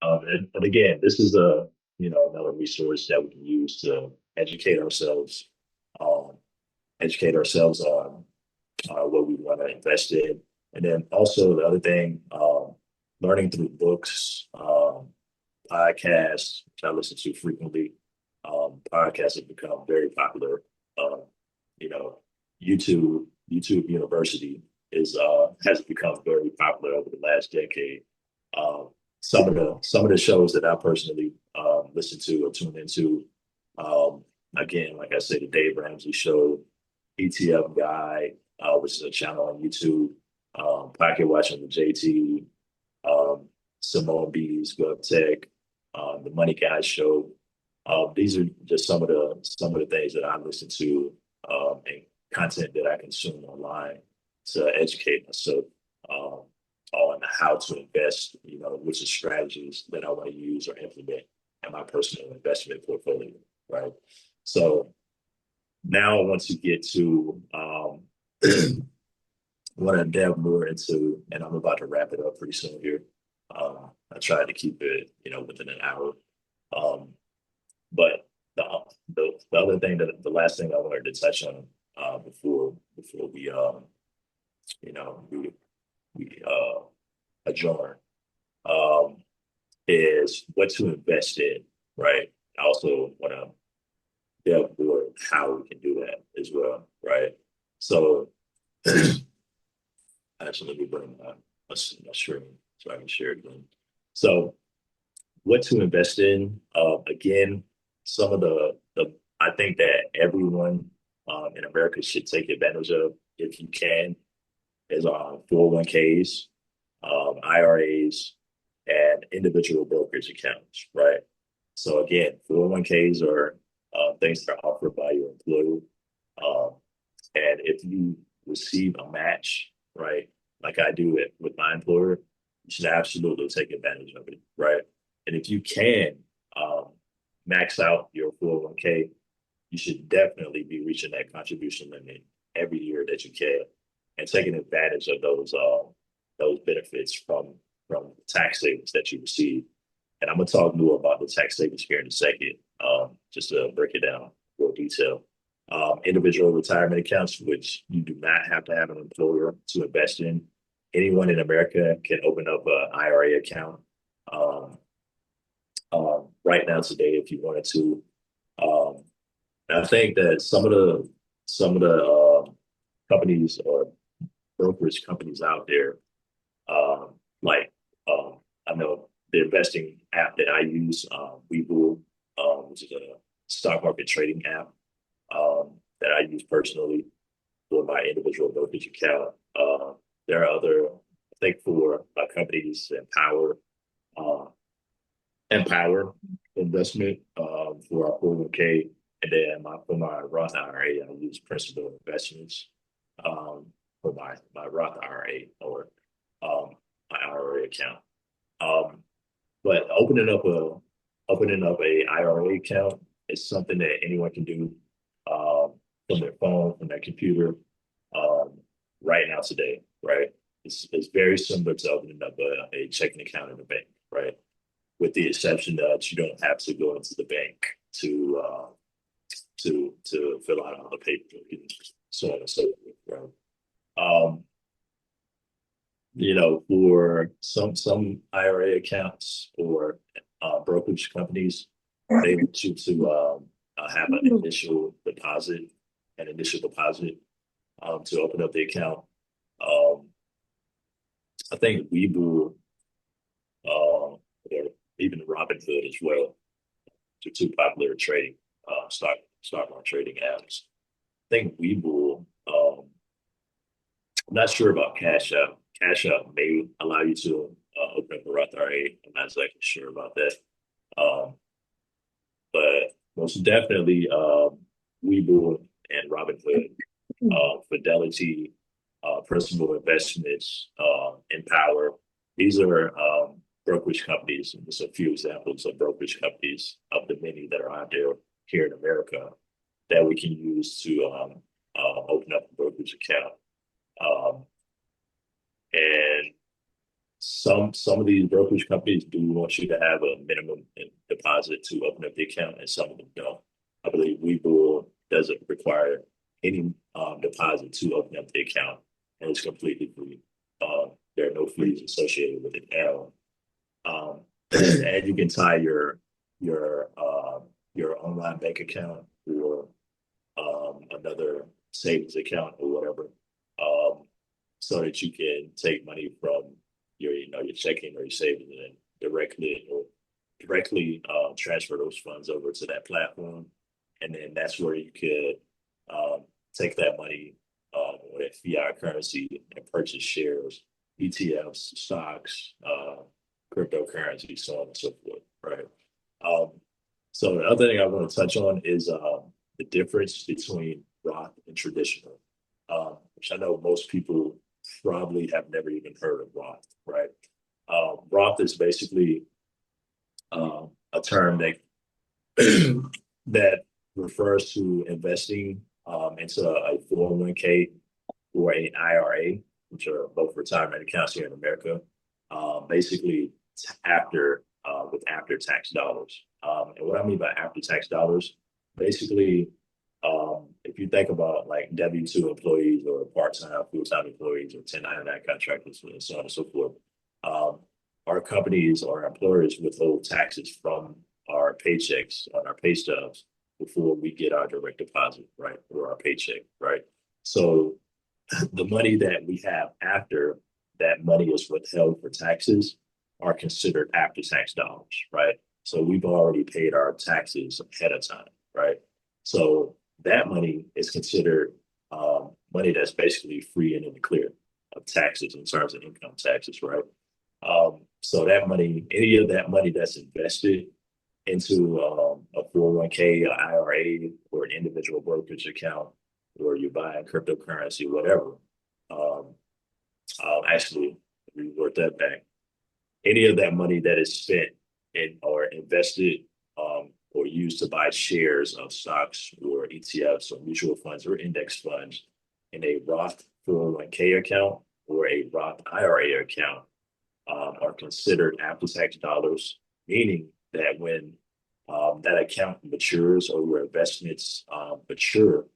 And again, this is a another resource that we can use to educate ourselves, um, educate ourselves on what we want to invest in, and then also the other thing, learning through books, podcasts, which I listen to frequently. Podcasts have become very popular. Um, you know, YouTube University is has become very popular over the last decade. Um, some of the shows that I personally listen to or tune into, um, again, like I said, the Dave Ramsey Show, ETF Guy, which is a channel on YouTube, Pocket Watching the JT, um, Simone B's GovTech, the Money Guy Show. These are just some of the things that I listen to, and content that I consume online to educate myself um, on how to invest. Which are strategies that I want to use or implement in my personal investment portfolio. Right. So now I want to get to what I delve more into, and I'm about to wrap it up pretty soon here. I tried to keep it, within an hour. Um, but the other thing that the last thing I wanted to touch on before we we adjourn um, is what to invest in, right? I also want to delve more how we can do that as well, right? So actually, let me bring my screen so I can share it again. So what to invest in. Again, some of the I think that everyone in America should take advantage of if you can is 401ks, IRAs, and individual brokerage accounts, right? So again, 401ks are things that are offered by your employer. Um, and if you receive a match, right, like I do it with my employer, you should absolutely take advantage of it, right? And if you can um, max out your 401k, you should definitely be reaching that contribution limit every year that you can, and taking advantage of those benefits from tax savings that you receive. And I'm gonna talk more about the tax savings here in a second, just to break it down in more detail. Individual retirement accounts, which you do not have to have an employer to invest in. Anyone in America can open up an IRA account um, right now today if you wanted to. Um, and I think that some of the companies or brokerage companies out there, like I know the investing app that I use, Webull, which is a stock market trading app that I use personally for my individual brokerage account. There are other, I think, for companies, uh, Empower investment for our 401k, and then for my Roth IRA, I use Principal Investments for my Roth IRA or um, my IRA account. Um, but opening up a IRA account is something that anyone can do um, from their phone, from their computer, um, right now today, right? It's very similar to opening up a checking account in a bank, right? With the exception that you don't have to go into the bank to fill out all the paperwork and so on and so forth, right? For some IRA accounts or brokerage companies, they want you to have an initial deposit to open up the account. Um, I think Webull or even Robinhood as well, are two popular trading stock market trading apps. I think Webull. I'm not sure about Cash App. Cash App may allow you to open up a Roth IRA. I'm not exactly sure about that. Um, but most definitely, Webull and Robinhood, Fidelity, Principal Investments, Empower. These are brokerage companies. And just a few examples of brokerage companies of the many that are out there here in America that we can use to open up a brokerage account. Um, and some of these brokerage companies do want you to have a minimum deposit to open up the account, and some of them don't. I believe Webull doesn't require any deposit to open up the account, and it's completely free. There are no fees associated with it at all. And you can tie your online bank account or another savings account or whatever, so that you can take money from your checking or your savings and directly transfer those funds over to that platform, and then that's where you could take that money or that fiat currency and purchase shares, ETFs, stocks, cryptocurrency, so on and so forth, right? Um, so the other thing I want to touch on is the difference between Roth and traditional, which I know most people probably have never even heard of Roth, right? Roth is basically a term that that refers to investing into a 401k or an IRA, which are both retirement accounts here in America, basically after with after tax dollars. And what I mean by after tax dollars, basically, if you think about like W-2 employees or part-time, full-time employees or 1099 contractors and so on and so forth, our companies or our employers withhold taxes from our paychecks on our pay stubs before we get our direct deposit, right, or our paycheck, right? So the money that we have after that money is withheld for taxes are considered after tax dollars, right? So we've already paid our taxes ahead of time, right? So that money is considered money that's basically free and in the clear of taxes in terms of income taxes, right? So that money, any of that money that's invested into a 401k, an IRA, or an individual brokerage account, or you're buying cryptocurrency, whatever, actually revert that back. Any of that money that is spent in or invested or used to buy shares of stocks or ETFs or mutual funds or index funds in a Roth 401k account or a Roth IRA account are considered after-tax dollars, meaning that when that account matures or your investments mature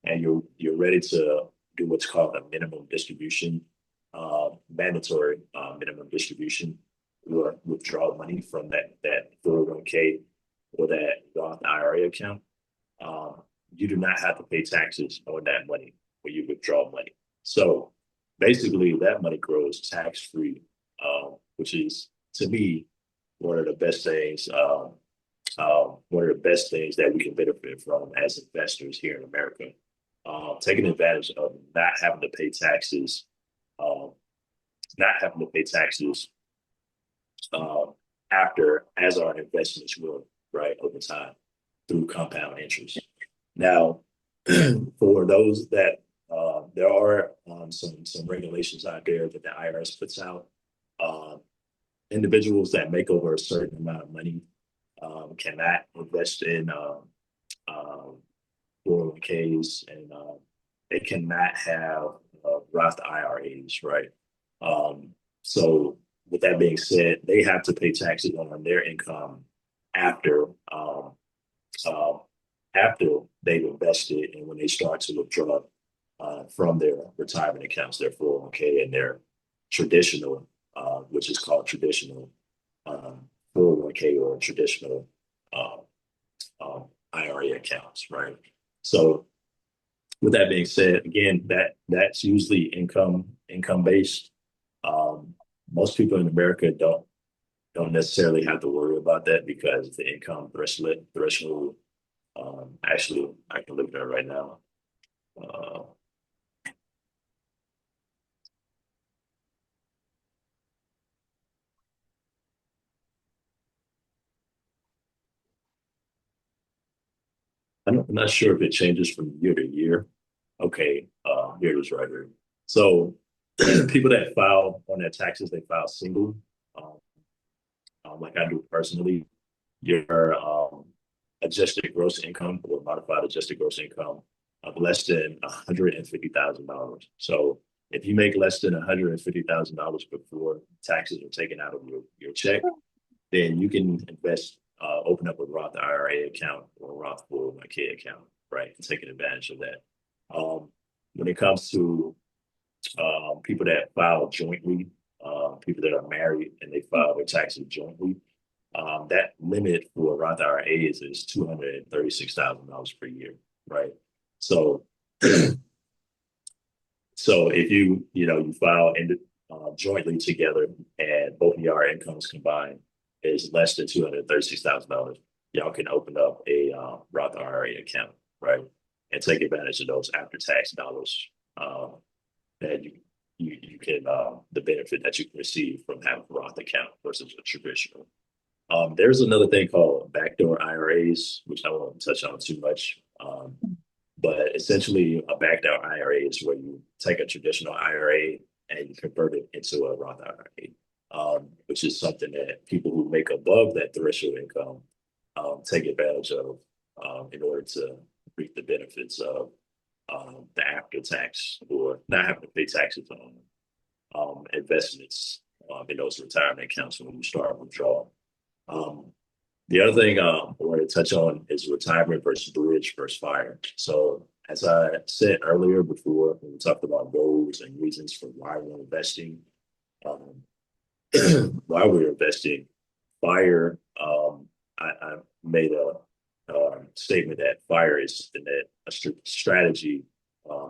and you're ready to do what's called a minimum distribution, mandatory minimum distribution, or withdraw money from that 401k or that Roth IRA account, you do not have to pay taxes on that money when you withdraw money. So basically, that money grows tax free, which is to me one of the best things. One of the best things that we can benefit from as investors here in America, taking advantage of not having to pay taxes, um, not having to pay taxes after as our investments grow, right, over time through compound interest. Now, for those that there are some regulations out there that the IRS puts out. Individuals that make over a certain amount of money cannot invest in 401ks, and they cannot have Roth IRAs, right? So with that being said, they have to pay taxes on their income after after they've invested and when they start to withdraw from their retirement accounts, their 401k and their traditional, which is called traditional 401k or traditional um, IRA accounts, right? So with that being said, again, that's usually income based. Most people in America don't necessarily have to worry about that because the income threshold. Actually, I can look at that right now. Uh, I'm not sure if it changes from year to year. Okay, here it is right here. So people that file on their taxes, they file single, um, like I do personally. Your adjusted gross income or modified adjusted gross income of less than $150,000. So if you make less than $150,000 before taxes are taken out of your check, then you can open up a Roth IRA account or a Roth 401k account, right? And taking advantage of that. When it comes to people that file jointly, people that are married and they file their taxes jointly, that limit for Roth IRAs is $236,000 per year, right? So, so if you file jointly together and both of your incomes combined is less than $236,000, y'all can open up a Roth IRA account, right? And take advantage of those after-tax dollars that you can the benefit that you can receive from having a Roth account versus a traditional. There's another thing called backdoor IRAs, which I won't touch on too much. But essentially, a backdoor IRA is where you take a traditional IRA and you convert it into a Roth IRA, which is something that people who make above that threshold income take advantage of in order to reap the benefits of the after tax or not having to pay taxes on investments in those retirement accounts when you start withdrawal. The other thing I want to touch on is retirement versus bridge versus fire. So as I said earlier before, when we talked about goals and reasons for why we're investing, fire, I made a statement that fire is a strategy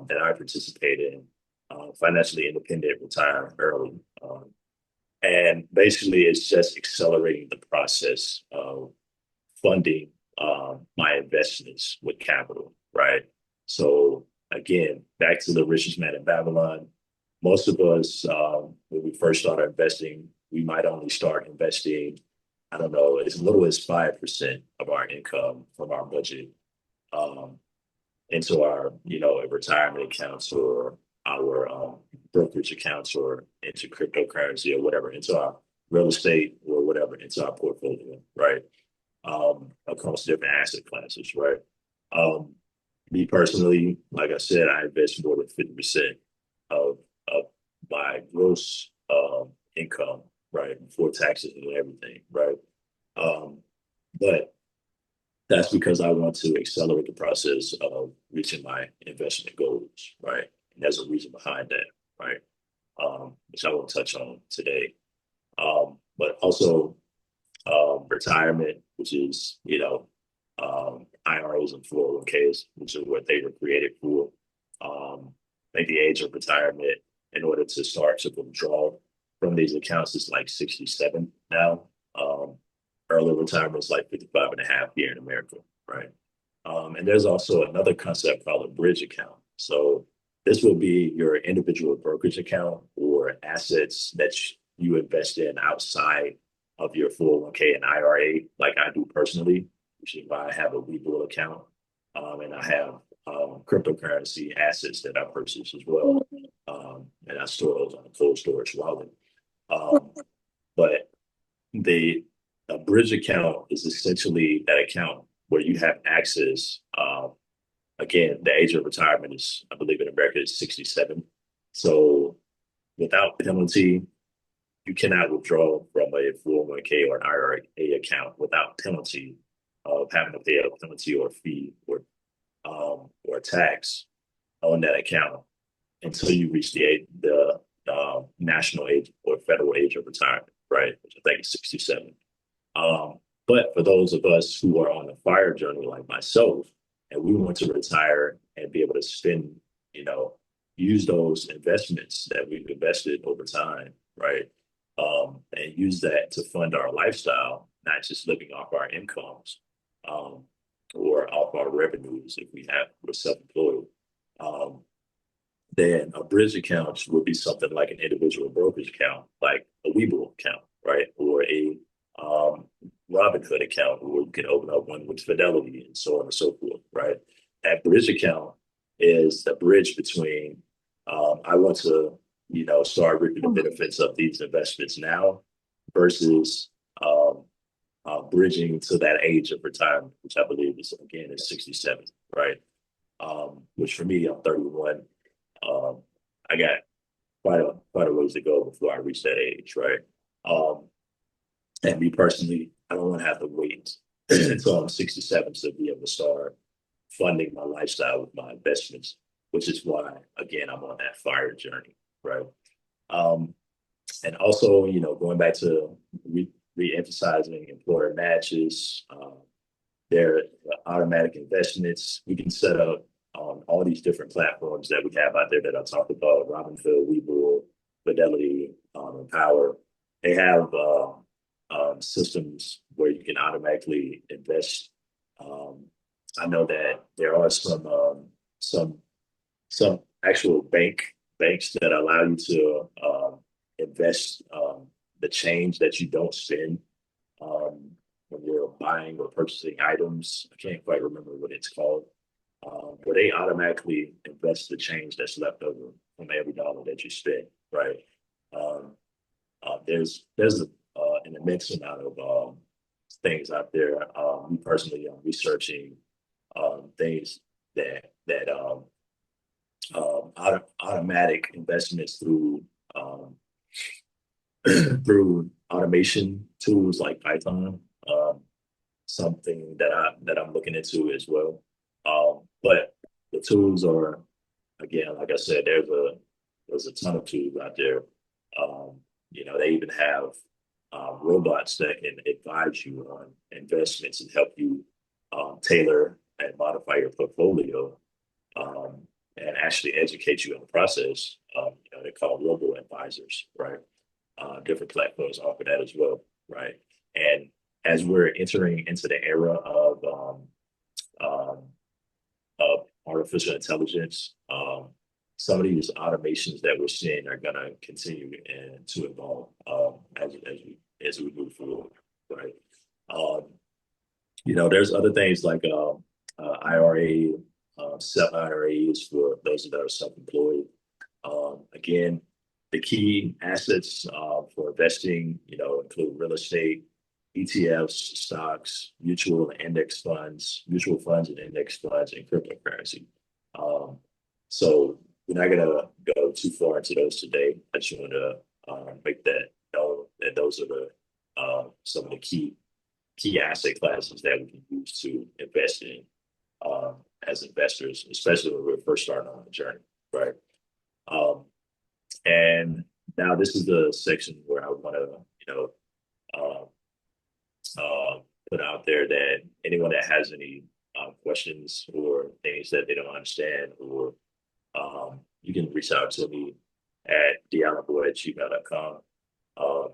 that I participate in, financially independent, retire early. And basically, it's just accelerating the process of funding my investments with capital, right? So again, back to the richest man in Babylon. Most of us, when we first started investing, we might only start investing, I don't know, as little as 5% of our income from our budget into our, retirement accounts or our brokerage accounts or into cryptocurrency or whatever, into our real estate or whatever, into our portfolio, right? Across different asset classes, right? Me personally, like I said, I invest more than 50% of my gross income, right, before taxes and everything, right? But that's because I want to accelerate the process of reaching my investment goals, right? And there's a reason behind that, right? Which I will touch on today. But also retirement, which is, IRAs and 401ks, which is what they were created for. I think the age of retirement in order to start to withdraw from these accounts is like 67 now. Early retirement is like 55 and a half here in America, right? And there's also another concept called a bridge account. So this will be your individual brokerage account or assets that you invest in outside of your 401k and IRA, like I do personally, which is why I have a Webull account. And I have cryptocurrency assets that I purchase as well. And I store those on a cold storage wallet. But a bridge account is essentially that account where you have access. Again, the age of retirement is, I believe in America, is 67. So without penalty, you cannot withdraw from a 401k or an IRA account without penalty of having to pay a penalty or fee or tax on that account until you reach the national age or federal age of retirement, right? Which I think is 67. But for those of us who are on the fire journey like myself, and we want to retire and be able to spend, use those investments that we've invested over time, right? And use that to fund our lifestyle, not just living off our incomes or off our revenues if we're self-employed. Then a bridge account would be something like an individual brokerage account, like a Webull account, right? Or a Robinhood account, or you can open up one with Fidelity and so on and so forth, right? That bridge account is the bridge between I want to, start reaping the benefits of these investments now versus bridging to that age of retirement, which I believe is 67, right? Which for me, I'm 31. I got quite a ways to go before I reach that age, right? Um, and me personally, I don't want to have to wait until I'm 67 to be able to start funding my lifestyle with my investments, which is why, again, I'm on that fire journey, right? Um, and also, going back to re-emphasizing employer matches, their automatic investments. We can set up on all these different platforms that we have out there that I talked about, Robinhood, Webull, Fidelity, Empower. They have systems where you can automatically invest. Um, I know that there are some some actual banks that allow you to invest the change that you don't spend um, when you're buying or purchasing items. I can't quite remember what it's called, where they automatically invest the change that's left over from every dollar that you spend. Right? Um, there's an immense amount of things out there. Me personally, I'm researching things that automatic investments through um, through automation tools like Python. Something that I'm looking into as well. But the tools are, again, like I said, there's a ton of tools out there. Um, they even have robots that can advise you on investments and help you tailor and modify your portfolio, um, and actually educate you in the process. They're called robo advisors, right? Different platforms offer that as well, right? And as we're entering into the era um, of artificial intelligence, some of these automations that we're seeing are going to continue and to evolve as we move forward, right? Um, there's other things like IRA, self IRAs for those that are self-employed. Again, the key assets for investing, include real estate, ETFs, stocks, mutual funds and index funds, and cryptocurrency. Um, so we're not going to go too far into those today. I just want to make that known that those are some of the key asset classes that we can use to invest in as investors, especially when we're first starting on the journey, right? Um, and now this is the section where I want to, uh, put out there that anyone that has any questions or things that they don't understand, or you can reach out to me at theallenboy@gmail.com. Um,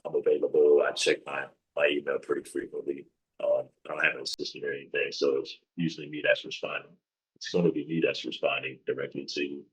I'm available. I check my email pretty frequently. I don't have an assistant or anything, so it's usually me that's responding. It's going to be me that's responding directly to you.